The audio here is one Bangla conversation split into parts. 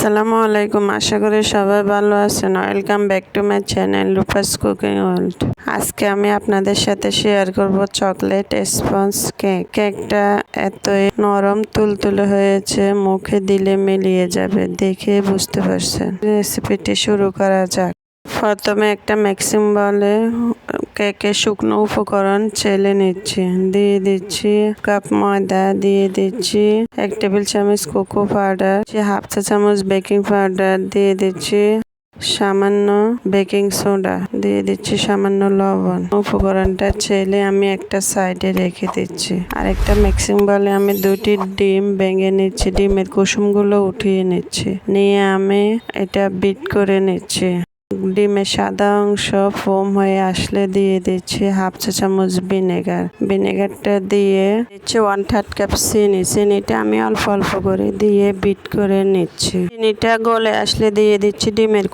আসসালামু আলাইকুম, আশা করি সবাই ভালো আছেন। Welcome back to my channel Rupa's cooking world. আজকে আমি আপনাদের সাথে শেয়ার করব চকলেট স্পঞ্জ কেক। কেকটা এতই নরম তুলতুলে হয়েছে, মুখে দিলে মিলিয়ে যাবে, দেখে বুঝতে পারছেন। রেসিপিটি শুরু করা যাক। প্রথমে একটা মিক্সিং বলে কেকের শুকনো উপকরণ চেলে নিচ্ছি। দিয়ে দিচ্ছি কাপ ময়দা, দিয়ে দিচ্ছি 1 টেবিল চামচ কোকো পাউডার, হাফ চা চামচ বেকিং পাউডার, দিয়ে দিচ্ছি সামান্য বেকিং সোডা, দিয়ে দিচ্ছি সামান্য লবণ। উপকরণটা চেলে আমি একটা সাইডে রেখে দিচ্ছি। আর একটা মিক্সিং বলে আমি 2টি ডিম ভেঙে নিচ্ছি, ডিমের কুসুমগুলো উঠিয়ে নিচ্ছি, নিয়ে আমি এটা বিট করে নিচ্ছি। ডিমের সাদা অংশ ফোম হয়ে আসলে দিয়ে দিচ্ছি হাফ চা চামচ ভিনেগার। ভিনেগারটা দিয়ে দিচ্ছি 1/3 কাপ চিনি। চিনিটা আমি অল্প অল্প করে দিয়ে বিট করে নিচ্ছি। চিনিটা গলে আসলে দিয়ে দিচ্ছি ডিমের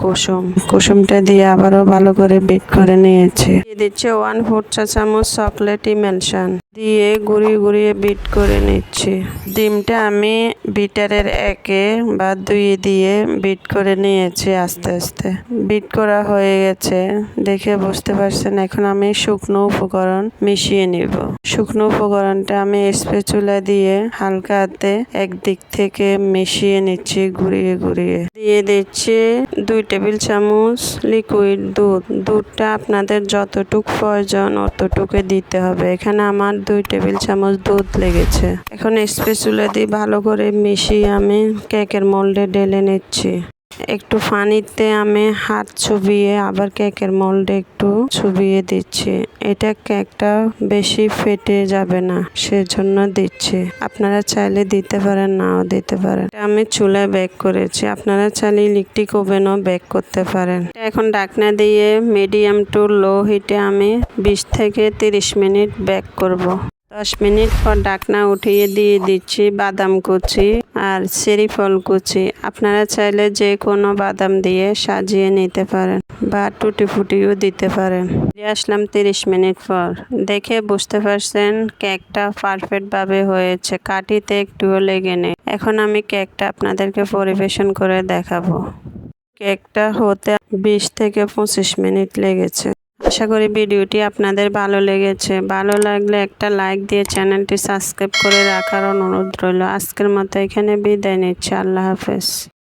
কুসুমটা দিয়ে আবারও ভালো করে বিট করে নিয়েছি। দিয়ে দিচ্ছি 1/4 চা চামচ চকলেট ইমালশন দিয়ে গুঁড়িয়ে বিট করে নিচ্ছি। ডিমটা আমি বিটারের 1 বা 2 দিয়ে বিট করে নিয়েছি। আস্তে আস্তে বিট করা হয়ে গেছে, দেখে বুঝতে পারছেন। এখন আমি শুকনো উপকরণ মিশিয়ে নিব। শুকনো উপকরণটা আমি স্প্যাচুলা দিয়ে হালকা হাতে একদিক থেকে মিশিয়ে নিচ্ছি, ঘুরিয়ে দিয়ে দিচ্ছি 2 টেবিল চামচ লিকুইড দুধ। দুধটা আপনাদের যতটুকু প্রয়োজন অতটুকু দিতে হবে। এখানে আমার 2 টেবিল চামচ দুধ লেগেছে। এখন স্প্যাচুলা দিয়ে ভালো করে মিশিয়ে আমি কেকের মোল্ডে ঢেলে নিচ্ছি। একটু পানিতে আমি হাত চুবিয়ে আবার কেকের মোল্ডে একটু চুবিয়ে দিচ্ছি। এটা কেকটা বেশি ফেটে যাবে না, সেজন্য দিচ্ছি। আপনারা চাইলে দিতে পারেন, নাও দিতে পারেন। আমি চুলায় বেক করেছি, আপনারা চাইলে ইলেকট্রিক ওভেনও বেক করতে পারেন। এখন ঢাকনা দিয়ে মিডিয়াম টু লো হিটে আমি 20 থেকে 30 মিনিট বেক করব। 10 মিনিট পর ঢাকনা উঠিয়ে দিয়ে দিচ্ছি বাদাম কুচি আর চেরি ফল কুচি। আপনারা চাইলে যে কোনো বাদাম দিয়ে সাজিয়ে নিতে পারেন বা টুটি ফুটিও দিতে পারেন। আসলাম 30 মিনিট পর, দেখে বুঝতে পারছেন কেকটা পারফেক্ট ভাবে হয়েছে, কাঠিতে একটুও লেগে নেই। এখন আমি কেকটা আপনাদেরকে পরিবেশন করে দেখাবো। কেকটা হতে 20 থেকে 25 মিনিট লেগেছে। আশা করি ভিডিওটি আপনাদের ভালো লেগেছে। ভালো লাগলে একটা লাইক দিয়ে চ্যানেলটি সাবস্ক্রাইব করে রাখার অনুরোধ রইল। আজকের মতো এখানে বিদায় নিচ্ছি। আল্লাহ হাফেজ।